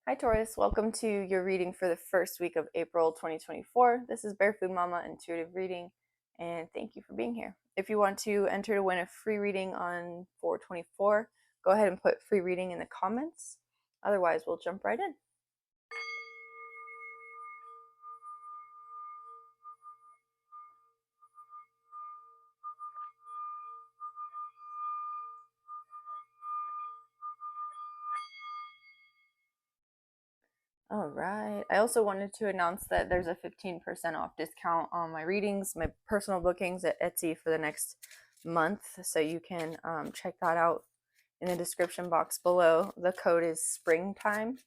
Hi Taurus, welcome to your reading for the first week of April 2024. This is Bear Food Mama Intuitive Reading, and thank you for being here. If you want to enter to win a free reading on 4/24, go ahead and put free reading in the comments. Otherwise, we'll jump right in. All right. I also wanted to announce that there's a 15% off discount on my readings, my personal bookings at Etsy for the next month. So you can check that out in the description box below. The code is springtime.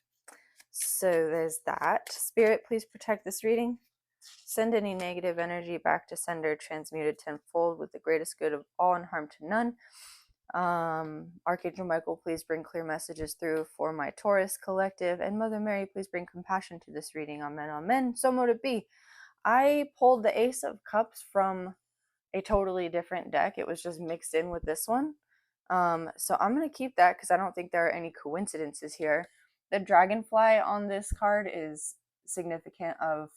So there's that. Spirit, please protect this reading. Send any negative energy back to sender, transmuted tenfold with the greatest good of all and harm to none. Archangel Michael, please bring clear messages through for my Taurus collective. And Mother Mary, please bring compassion to this reading. Amen, amen. So mote it be. I pulled the Ace of Cups from a totally different deck. It was just mixed in with this one. So I'm going to keep that because I don't think there are any coincidences here. The dragonfly on this card is significant of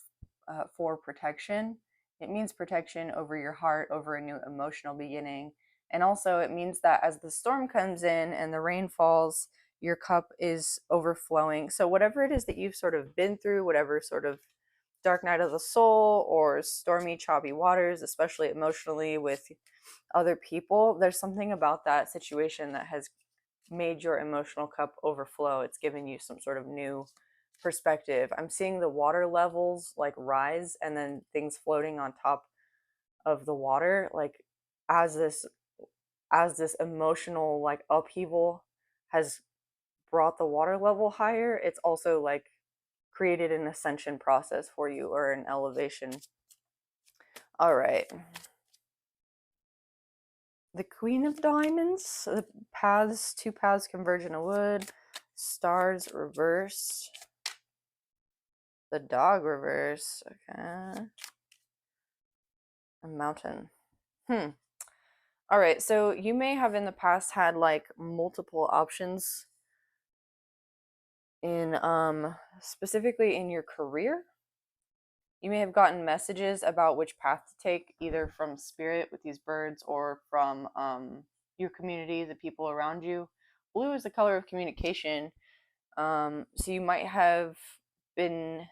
for protection. It means protection over your heart, over a new emotional beginning. And also it means that as the storm comes in and the rain falls, your cup is overflowing. So whatever it is that you've sort of been through, whatever sort of dark night of the soul or stormy, choppy waters, especially emotionally with other people, there's something about that situation that has made your emotional cup overflow. It's given you some sort of new perspective. I'm seeing the water levels like rise and then things floating on top of the water, like as this emotional like upheaval has brought the water level higher, it's also like created an ascension process for you or an elevation. All right. The Queen of Diamonds, the paths, two paths converge in a wood, stars reversed, the dog reverse, okay, a mountain. All right, so you may have in the past had like multiple options in specifically in your career. You may have gotten messages about which path to take, either from spirit with these birds or from your community, the people around you. Blue is the color of communication. So you might have been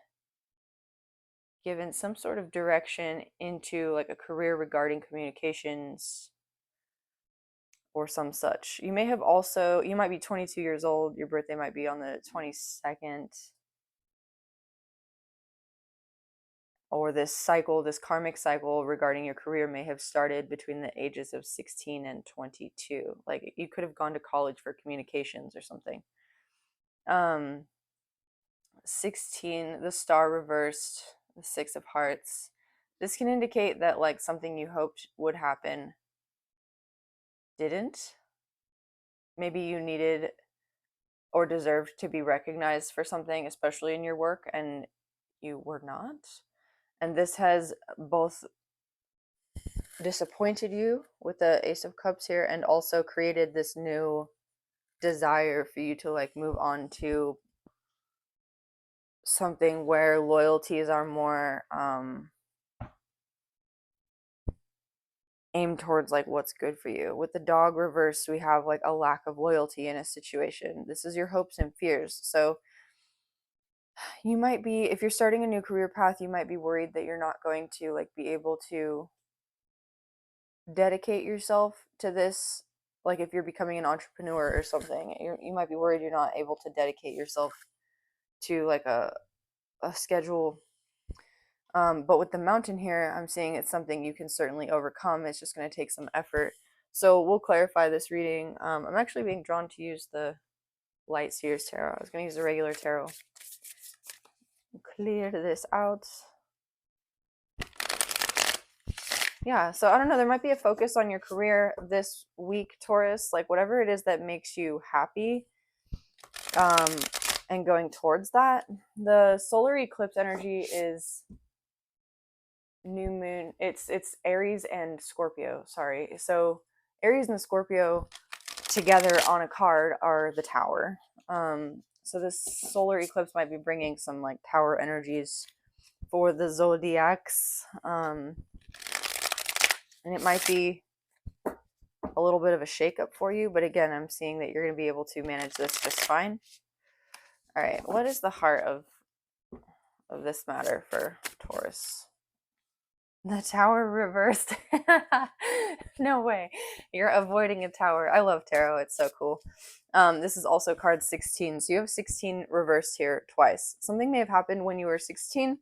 given some sort of direction into like a career regarding communications or some such. You may have also, you might be 22 years old. Your birthday might be on the 22nd. Or this cycle, this karmic cycle regarding your career may have started between the ages of 16 and 22. Like you could have gone to college for communications or something. 16, the star reversed, the 6 of Hearts. This can indicate that like something you hoped would happen didn't. Maybe you needed or deserved to be recognized for something, especially in your work, and you were not. And this has both disappointed you with the Ace of Cups here and also created this new desire for you to like move on to something where loyalties are more aimed towards like what's good for you. With the dog reversed, we have like a lack of loyalty in a situation. This is your hopes and fears. So you might be, if you're starting a new career path, you might be worried that you're not going to like be able to dedicate yourself to this. Like if you're becoming an entrepreneur or something, you might be worried you're not able to dedicate yourself to like a schedule. But with the mountain here, I'm seeing it's something you can certainly overcome. It's just going to take some effort. So we'll clarify this reading. I'm actually being drawn to use the Light Seers Tarot. I was going to use the regular tarot. Clear this out. Yeah, so I don't know, there might be a focus on your career this week, Taurus, like whatever it is that makes you happy, and going towards that. The solar eclipse energy is new moon. It's Aries and Scorpio, sorry. So Aries and Scorpio together on a card are the Tower. So this solar eclipse might be bringing some like tower energies for the zodiacs. And it might be a little bit of a shakeup for you, but again, I'm seeing that you're going to be able to manage this just fine. All right, what is the heart of this matter for Taurus? The tower reversed. No way. You're avoiding a tower. I love tarot. It's so cool. This is also card 16. So you have 16 reversed here twice. Something may have happened when you were 16.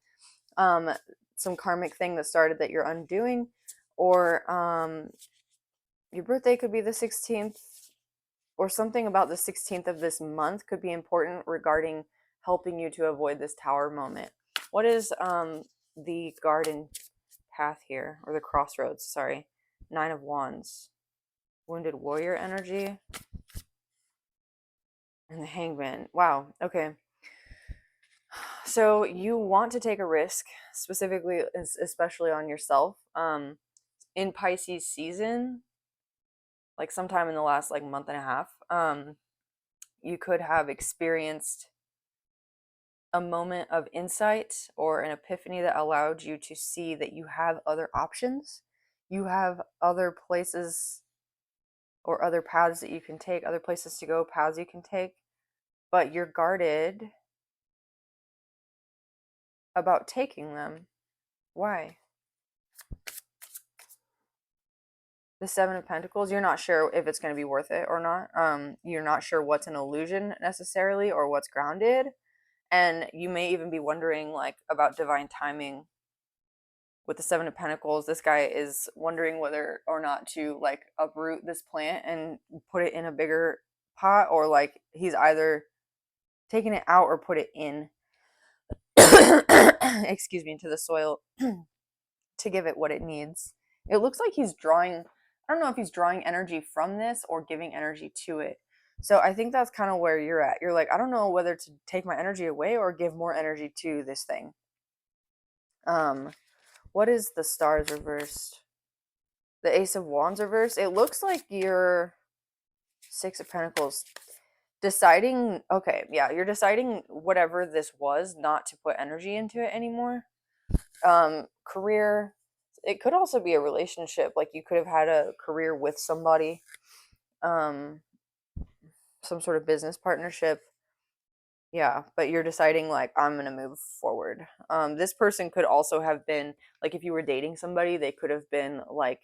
Some karmic thing that started that you're undoing. Or your birthday could be the 16th. Or something about the 16th of this month could be important regarding helping you to avoid this tower moment. What is the garden path here, or the crossroads, sorry? 9 of Wands. Wounded warrior energy. And the Hangman. Wow, okay. So you want to take a risk, specifically, especially on yourself. In Pisces season, like sometime in the last like month and a half, you could have experienced a moment of insight or an epiphany that allowed you to see that you have other options. You have other places or other paths that you can take, other places to go, paths you can take, but you're guarded about taking them. Why? The Seven of Pentacles, you're not sure if it's going to be worth it or not. You're not sure what's an illusion necessarily or what's grounded. And you may even be wondering like about divine timing with the Seven of Pentacles. This guy is wondering whether or not to like uproot this plant and put it in a bigger pot, or like he's either taking it out or put it in excuse me, into the soil to give it what it needs. It looks like he's drawing, I don't know if he's drawing energy from this or giving energy to it. So I think that's kind of where you're at. You're like, I don't know whether to take my energy away or give more energy to this thing. What is the stars reversed? The Ace of Wands reversed. It looks like you're Six of Pentacles deciding, okay, yeah, you're deciding whatever this was not to put energy into it anymore. Career, it could also be a relationship, like you could have had a career with somebody, some sort of business partnership. Yeah, but you're deciding like I'm gonna move forward. This person could also have been like, if you were dating somebody, they could have been like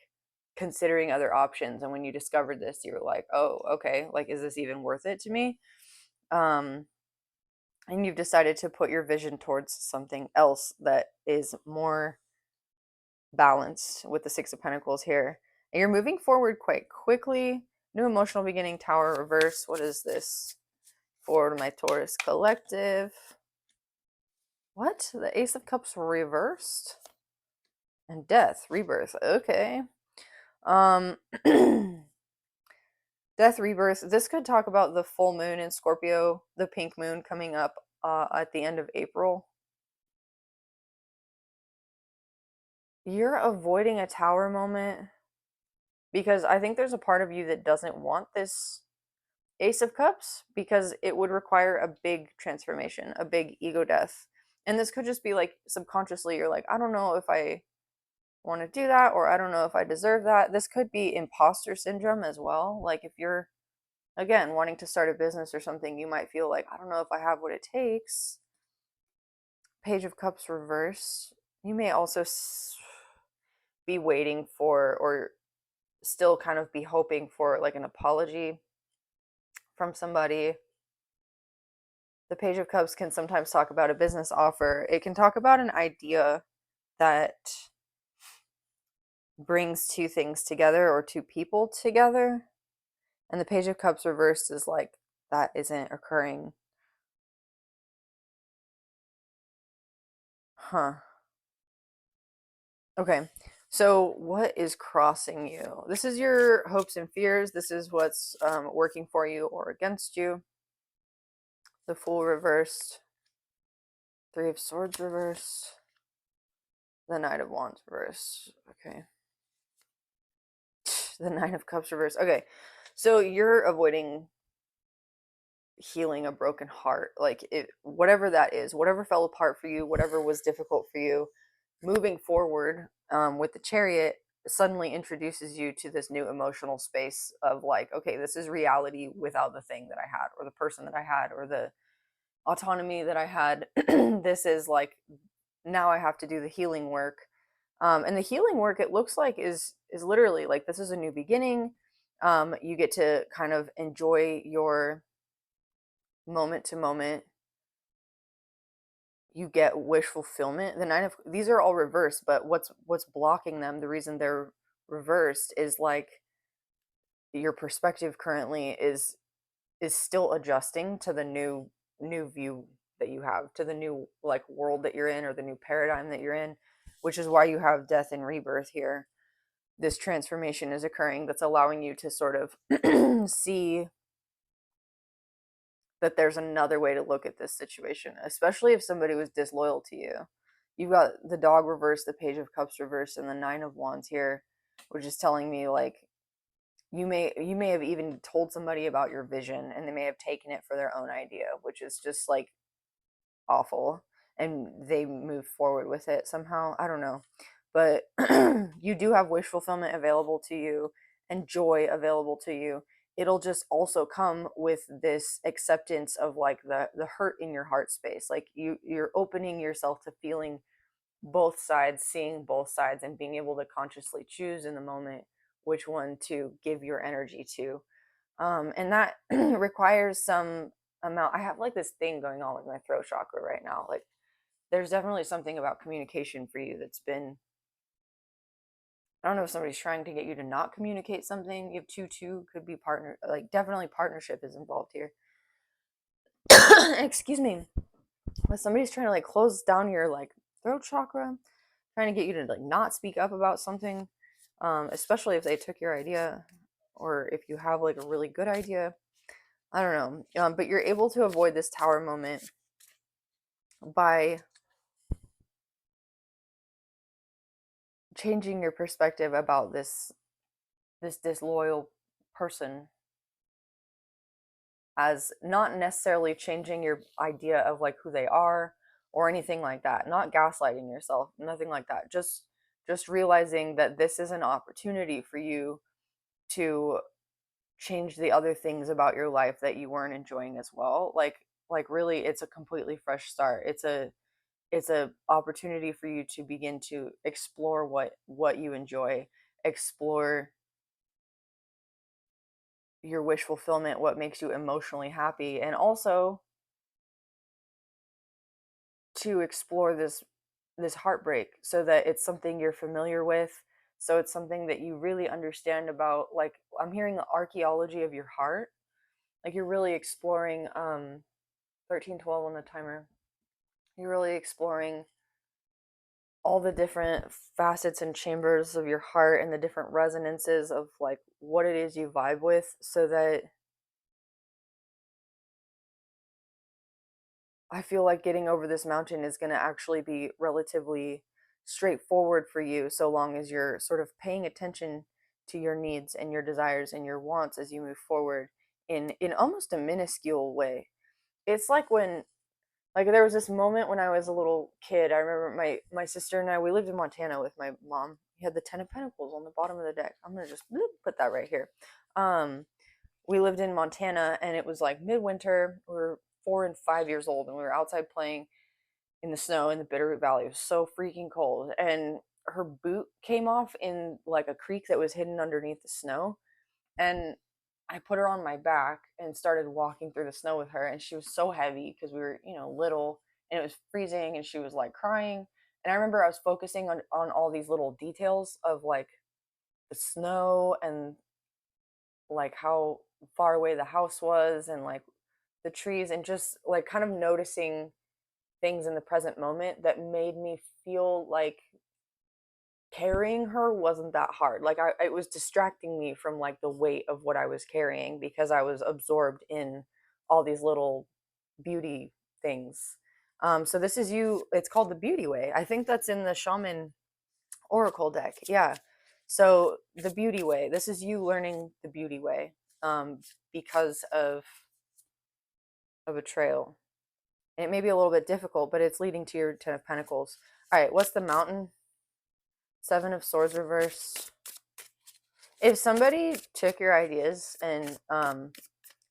considering other options, and when you discovered this, you were like, oh, okay, like is this even worth it to me? And you've decided to put your vision towards something else that is more balanced with the Six of Pentacles here. And you're moving forward quite quickly. New emotional beginning, Tower reverse. What is this for my Taurus collective? What? The Ace of Cups reversed? And Death, rebirth. Okay. Death, rebirth. This could talk about the full moon in Scorpio, the pink moon coming up at the end of April. You're avoiding a tower moment because I think there's a part of you that doesn't want this Ace of Cups because it would require a big transformation, a big ego death. And this could just be like subconsciously, you're like, I don't know if I want to do that, or I don't know if I deserve that. This could be imposter syndrome as well. Like if you're, again, wanting to start a business or something, you might feel like, I don't know if I have what it takes. Page of Cups reversed. You may also be waiting for, or still kind of be hoping for like an apology from somebody. The Page of Cups can sometimes talk about a business offer. It can talk about an idea that brings two things together or two people together. And the Page of Cups reversed is like, that isn't occurring. Huh. Okay. So what is crossing you? This is your hopes and fears. This is what's working for you or against you. The Fool reversed. Three of Swords reversed. The Knight of Wands reversed. Okay. The Nine of Cups reversed. Okay. So you're avoiding healing a broken heart. Like it, whatever that is, whatever fell apart for you, whatever was difficult for you, moving forward with the chariot suddenly introduces you to this new emotional space of like, okay, this is reality without the thing that I had, or the person that I had, or the autonomy that I had. This is like, now I have to do the healing work. And the healing work, it looks like, is literally like, this is a new beginning. You get to kind of enjoy your moment to moment. You get wish fulfillment. The nine of these are all reversed, but what's blocking them, the reason they're reversed, is like your perspective currently is still adjusting to the new view that you have, to the new like world that you're in, or the new paradigm that you're in, which is why you have death and rebirth here. This transformation is occurring that's allowing you to sort of see that there's another way to look at this situation, especially if somebody was disloyal to you. You've got the dog reversed, the page of cups reversed, and the nine of wands here, which is telling me like you may have even told somebody about your vision, and they may have taken it for their own idea, which is just like awful, and they move forward with it somehow. I don't know. But you do have wish fulfillment available to you, and joy available to you. It'll just also come with this acceptance of like the hurt in your heart space. Like you're opening yourself to feeling both sides, seeing both sides, and being able to consciously choose in the moment which one to give your energy to. And that requires some amount. I have like this thing going on with my throat chakra right now. Like there's definitely something about communication for you that's been, I don't know if somebody's trying to get you to not communicate something. You have two, could be partner, like definitely partnership is involved here. Excuse me. But somebody's trying to like close down your like throat chakra, trying to get you to like not speak up about something, especially if they took your idea, or if you have like a really good idea. I don't know. But you're able to avoid this tower moment by changing your perspective about this disloyal person, as not necessarily changing your idea of like who they are or anything like that, not gaslighting yourself, nothing like that, just realizing that this is an opportunity for you to change the other things about your life that you weren't enjoying as well. Like really, it's a completely fresh start. It's a opportunity for you to begin to explore what you enjoy, explore your wish fulfillment, what makes you emotionally happy, and also to explore this heartbreak, so that it's something you're familiar with, so it's something that you really understand about. Like I'm hearing the archaeology of your heart, like you're really exploring 1312 on the timer. You're really exploring all the different facets and chambers of your heart, and the different resonances of like what it is you vibe with, so that I feel like getting over this mountain is going to actually be relatively straightforward for you, so long as you're sort of paying attention to your needs and your desires and your wants as you move forward in almost a minuscule way. It's like there was this moment when I was a little kid. I remember my sister and I, we lived in Montana with my mom. We had the 10 of Pentacles on the bottom of the deck. I'm gonna just put that right here. Um, we lived in Montana, and it was like midwinter. We were 4 and 5 years old, and we were outside playing in the snow in the Bitterroot Valley. It was so freaking cold, and her boot came off in like a creek that was hidden underneath the snow, and I put her on my back and started walking through the snow with her, and she was so heavy because we were, little, and it was freezing, and she was like crying. And I remember I was focusing on all these little details of like the snow, and like how far away the house was, and like the trees, and just like kind of noticing things in the present moment that made me feel like carrying her wasn't that hard. Like it was distracting me from like the weight of what I was carrying, because I was absorbed in all these little beauty things. So this is you. It's called the Beauty Way. I think that's in the Shaman Oracle deck. Yeah. So the Beauty Way. This is you learning the Beauty Way, because of a betrayal. It may be a little bit difficult, but it's leading to your Ten of Pentacles. All right, what's the Mountain? Seven of Swords reverse. If somebody took your ideas and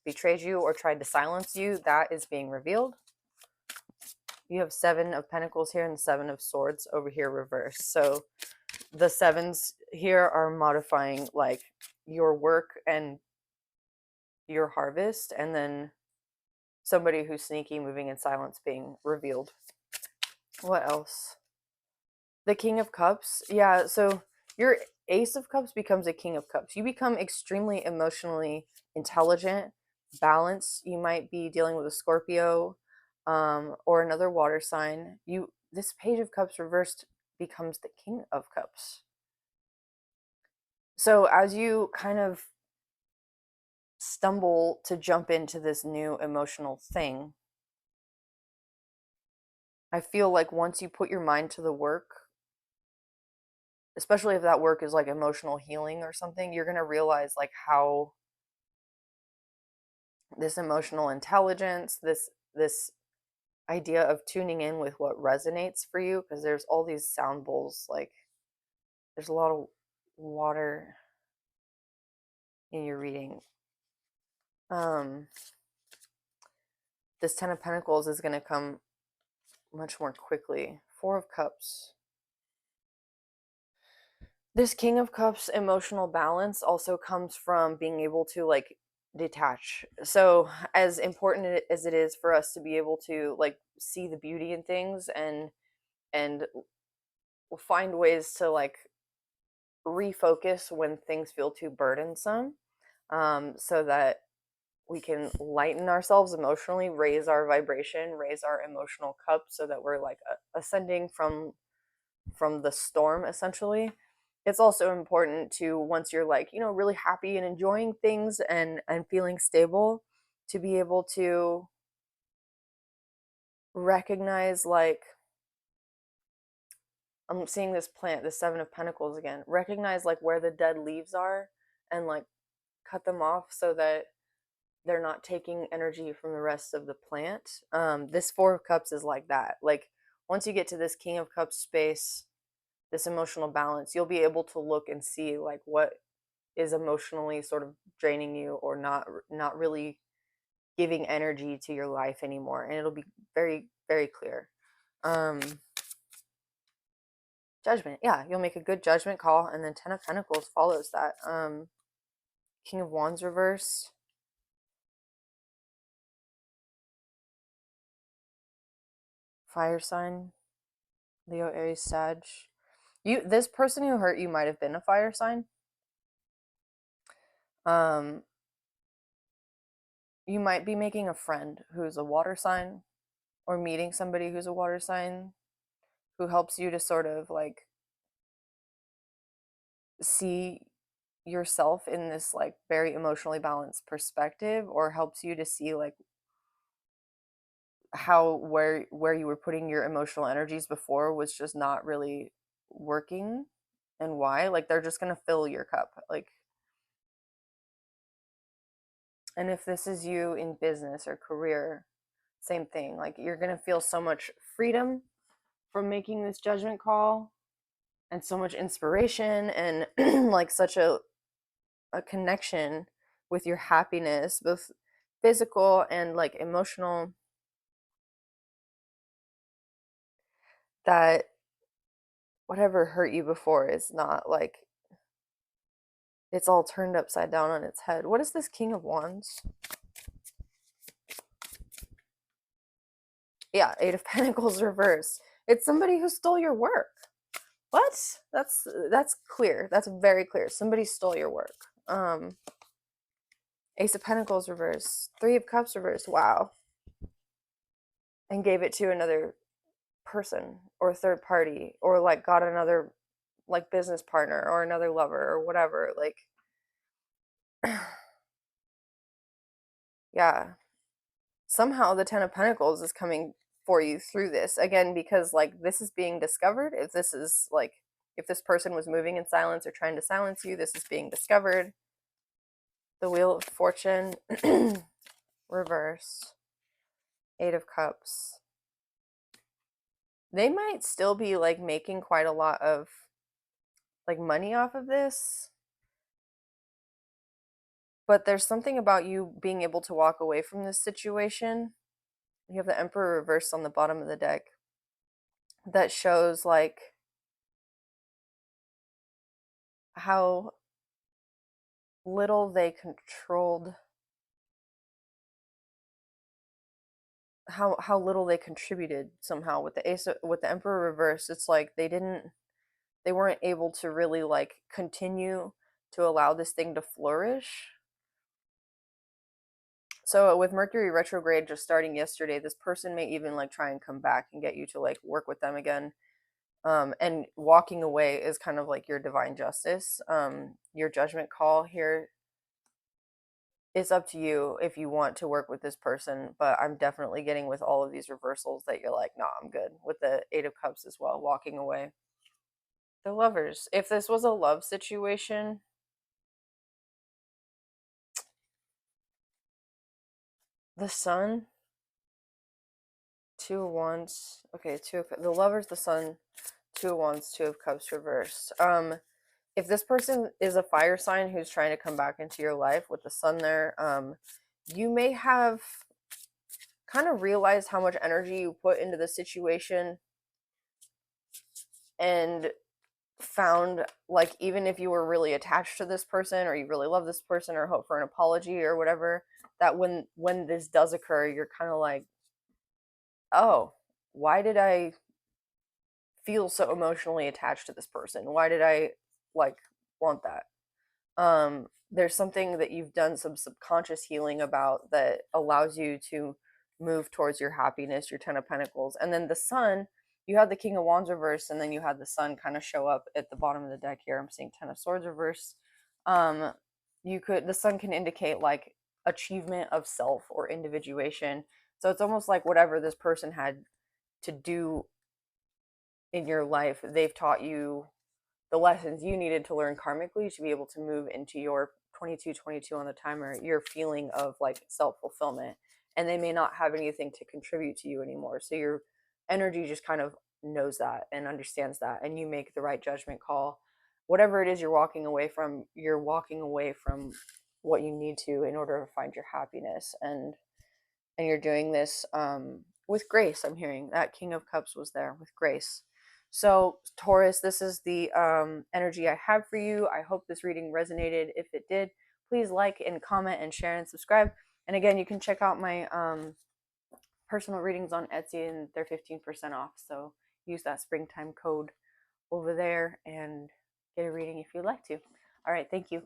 betrayed you or tried to silence you, that is being revealed. You have Seven of Pentacles here and Seven of Swords over here reversed. So the sevens here are modifying like your work and your harvest, and then somebody who's sneaky, moving in silence being revealed. What else? The King of Cups. Yeah, so your Ace of Cups becomes a King of Cups. You become extremely emotionally intelligent, balanced. You might be dealing with a Scorpio or another water sign. This Page of Cups reversed becomes the King of Cups. So as you kind of stumble to jump into this new emotional thing, I feel like once you put your mind to the work, especially if that work is like emotional healing or something, you're going to realize like how this emotional intelligence, this idea of tuning in with what resonates for you, because there's all these sound bowls, like there's a lot of water in your reading. This Ten of Pentacles is going to come much more quickly. Four of Cups. This King of Cups emotional balance also comes from being able to like detach. So as important as it is for us to be able to like see the beauty in things and find ways to like refocus when things feel too burdensome, so that we can lighten ourselves emotionally, raise our vibration, raise our emotional cup, so that we're like ascending from the storm essentially. It's also important to, once you're like, you know, really happy and enjoying things and feeling stable, to be able to recognize, like, I'm seeing this plant, the Seven of Pentacles again, recognize like where the dead leaves are and like cut them off so that they're not taking energy from the rest of the plant. This Four of Cups is like that. Like once you get to this King of Cups space, this emotional balance, you'll be able to look and see like what is emotionally sort of draining you or not really giving energy to your life anymore, and it'll be very very clear. Judgment, yeah, you'll make a good judgment call, and then Ten of Pentacles follows that. King of Wands reverse. Fire sign. Leo, Aries, Sag. This person who hurt you might have been a fire sign. You might be making a friend who's a water sign, or meeting somebody who's a water sign who helps you to sort of like see yourself in this like very emotionally balanced perspective, or helps you to see like how where you were putting your emotional energies before was just not really working, and why. Like they're just going to fill your cup, like. And if this is you in business or career, same thing. Like you're going to feel so much freedom from making this judgment call, and so much inspiration, and like such a connection with your happiness, both physical and like emotional, that whatever hurt you before is not like, it's all turned upside down on its head. What is this King of Wands? Yeah, Eight of Pentacles reversed. It's somebody who stole your work. What? That's clear. That's very clear. Somebody stole your work. Ace of Pentacles reversed. Three of Cups reversed. Wow. And gave it to another person or third party, or like got another like business partner or another lover or whatever. Like, yeah. Somehow the Ten of Pentacles is coming for you through this again, because like this is being discovered. If this is like, if this person was moving in silence or trying to silence you, this is being discovered. The Wheel of Fortune reverse. Eight of Cups. They might still be like making quite a lot of like money off of this, but there's something about you being able to walk away from this situation. You have the Emperor reversed on the bottom of the deck that shows like how little they controlled, how little they contributed somehow with the with the Emperor reversed. It's like they weren't able to really like continue to allow this thing to flourish. So with Mercury retrograde just starting yesterday, this person may even like try and come back and get you to like work with them again. And walking away is kind of like your divine justice. Your judgment call here, it's up to you if you want to work with this person, but I'm definitely getting with all of these reversals that you're like, nah, I'm good. With the Eight of Cups as well, walking away. The Lovers. If this was a love situation, the Sun, Two of Wands. Okay, the Lovers, the Sun, Two of Wands, Two of Cups reversed. If this person is a fire sign who's trying to come back into your life with the Sun there, you may have kind of realized how much energy you put into the situation and found like even if you were really attached to this person or you really love this person or hope for an apology or whatever, that when this does occur, you're kind of like, oh, why did I feel so emotionally attached to this person? Why did I like want that? There's something that you've done some subconscious healing about that allows you to move towards your happiness, your Ten of Pentacles. And then the Sun, you had the King of Wands reverse, and then you had the Sun kind of show up at the bottom of the deck here. I'm seeing Ten of Swords reverse. The Sun can indicate like achievement of self or individuation. So it's almost like whatever this person had to do in your life, they've taught you the lessons you needed to learn karmically to be able to move into your 2222 on the timer, your feeling of like self-fulfillment. And they may not have anything to contribute to you anymore, so your energy just kind of knows that and understands that, and you make the right judgment call. Whatever it is you're walking away from what you need to in order to find your happiness, and you're doing this with grace. I'm hearing that King of Cups was there with grace. So, Taurus, this is the energy I have for you. I hope this reading resonated. If it did, please like and comment and share and subscribe. And again, you can check out my personal readings on Etsy, and they're 15% off. So use that springtime code over there and get a reading if you'd like to. All right, thank you.